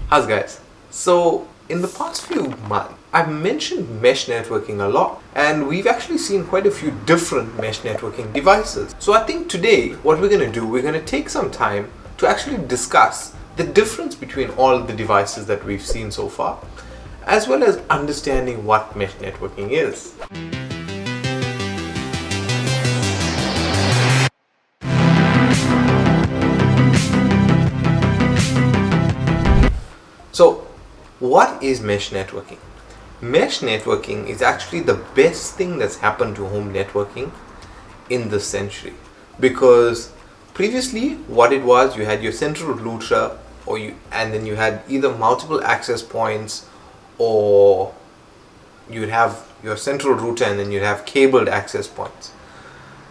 How's guys? So in the past few months, I've mentioned mesh networking a lot, and we've actually seen quite a few different mesh networking devices. So I think today what we're going to do, we're going to take some time to actually discuss the difference between all the devices that we've seen so far, as well as understanding what mesh networking is. So, what is mesh networking? Mesh networking is actually the best thing that's happened to home networking in this century, because previously what it was, you had your central router and then you had either multiple access points, or you'd have your central router and then you'd have cabled access points.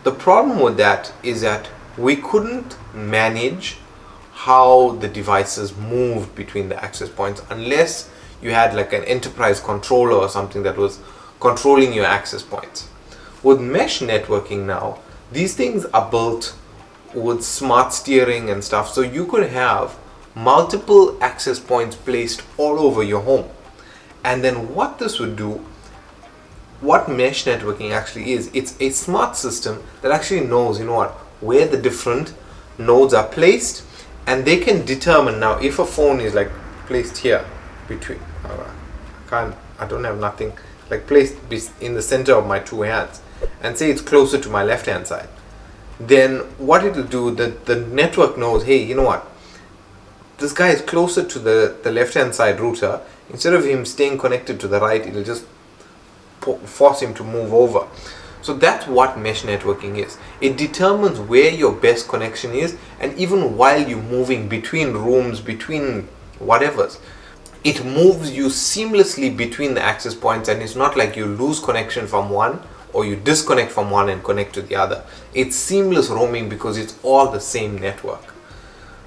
The problem with that is that we couldn't manage how the devices moved between the access points unless you had like an enterprise controller or something that was controlling your access points. With mesh networking now, these things are built with smart steering and stuff, so you could have multiple access points placed all over your home. And then what this would do, what mesh networking actually is, it's a smart system that actually knows, where the different nodes are placed, and they can determine now if a phone is like placed here between, I don't have nothing like placed in the center of my two hands, and say it's closer to my left hand side, then what it'll do, the network knows, hey, this guy is closer to the left hand side router. Instead of him staying connected to the right, it'll just force him to move over. So that's what mesh networking is. It determines where your best connection is, and even while you're moving between rooms, between whatevers, it moves you seamlessly between the access points, and it's not like you lose connection from one or you disconnect from one and connect to the other. It's seamless roaming because it's all the same network.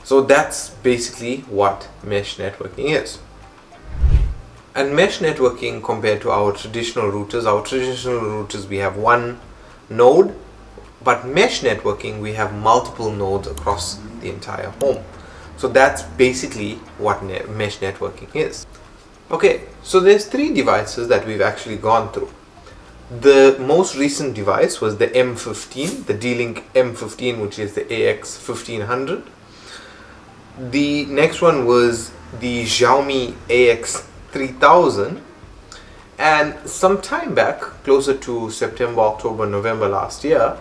So that's basically what mesh networking is. And mesh networking, compared to our traditional routers, we have one node, but mesh networking, we have multiple nodes across the entire home. So that's basically what mesh networking is. Okay, so there's three devices that we've actually gone through. The most recent device was the M15, the D-Link M15, which is the AX1500. The next one was the Xiaomi AX3000, and some time back, closer to September, October, November last year,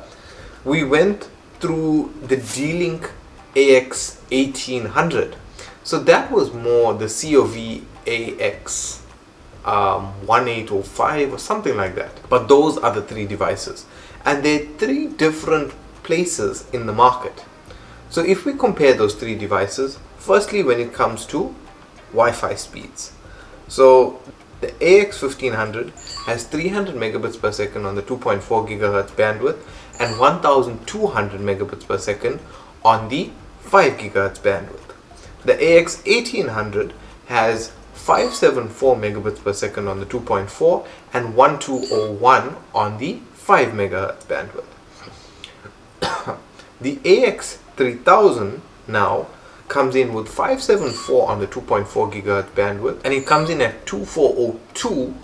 we went through the D-Link AX1800. So that was more the COV AX 1805 or something like that. But those are the three devices, and they're three different places in the market. So if we compare those three devices, firstly, when it comes to Wi-Fi speeds, so the AX1500 has 300 megabits per second on the 2.4 gigahertz bandwidth and 1200 megabits per second on the 5 gigahertz bandwidth. The AX1800 has 574 megabits per second on the 2.4 and 1201 on the 5 megahertz bandwidth. The AX3000 now comes in with 574 on the 2.4 gigahertz bandwidth, and it comes in at 2402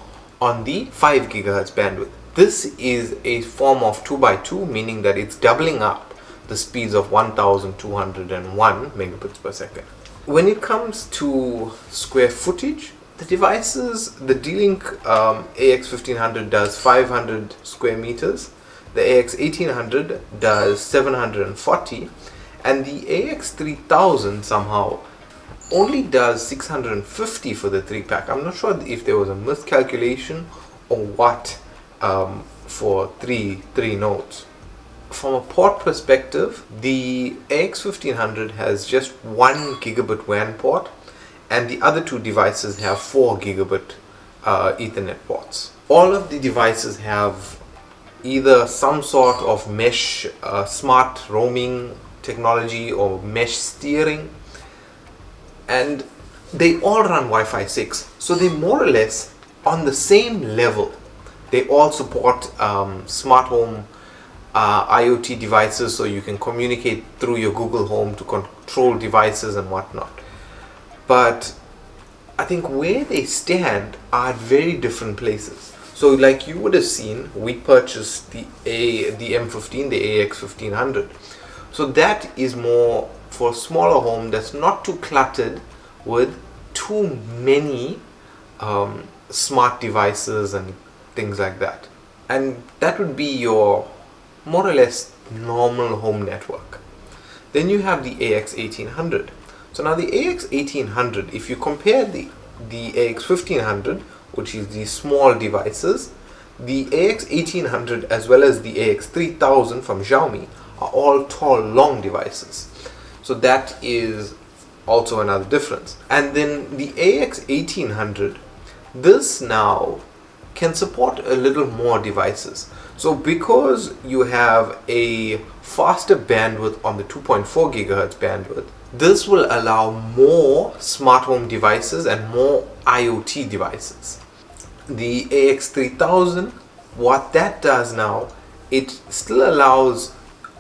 on the 5 gigahertz bandwidth. This is a form of 2x2, meaning that it's doubling up the speeds of 1201 megabits per second. When it comes to square footage, the D-Link AX1500 does 500 square meters, the AX1800 does 740, and the AX3000 somehow only does 650 for the 3-pack. I'm not sure if there was a miscalculation or what for three nodes. From a port perspective, the AX1500 has just 1 gigabit WAN port, and the other two devices have 4 gigabit Ethernet ports. All of the devices have either some sort of mesh smart roaming technology or mesh steering, and they all run Wi-Fi 6, so they more or less on the same level. They all support smart home IoT devices, so you can communicate through your Google Home to control devices and whatnot. But I think where they stand are at very different places. So like you would have seen, we purchased the M15, the AX 1500. So that is more for a smaller home that's not too cluttered with too many smart devices and things like that. And that would be your more or less normal home network. Then you have the AX 1800. So now the AX 1800, if you compare the AX 1500, which is the small devices, the AX 1800 as well as the AX 3000 from Xiaomi are all tall, long devices. So that is also another difference. And then the AX 1800, this now can support a little more devices. So because you have a faster bandwidth on the 2.4 gigahertz bandwidth, this will allow more smart home devices and more IoT devices. The AX 3000, what that does now, it still allows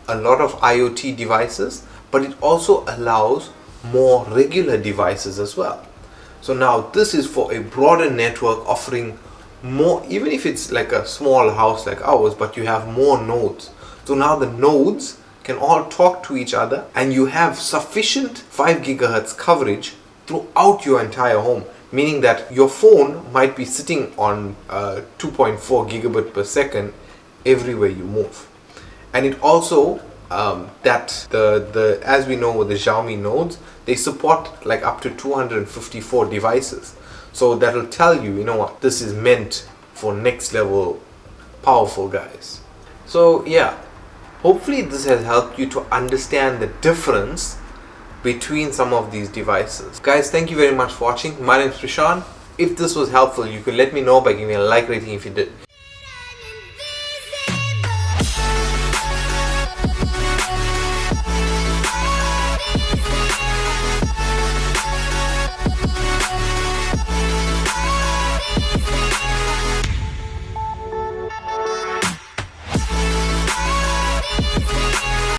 a lot of IoT devices, but it also allows more regular devices as well. So now this is for a broader network, offering more, even if it's like a small house like ours, but you have more nodes. So now the nodes can all talk to each other, and you have sufficient 5 gigahertz coverage throughout your entire home, meaning that your phone might be sitting on 2.4 gigabit per second everywhere you move. And it also as we know with the Xiaomi nodes, they support like up to 254 devices. So that'll tell you, you know what, this is meant for next level powerful guys. So yeah, hopefully this has helped you to understand the difference between some of these devices. Guys, thank you very much for watching. My name is Prashant. If this was helpful, you could let me know by giving me a like rating if you did.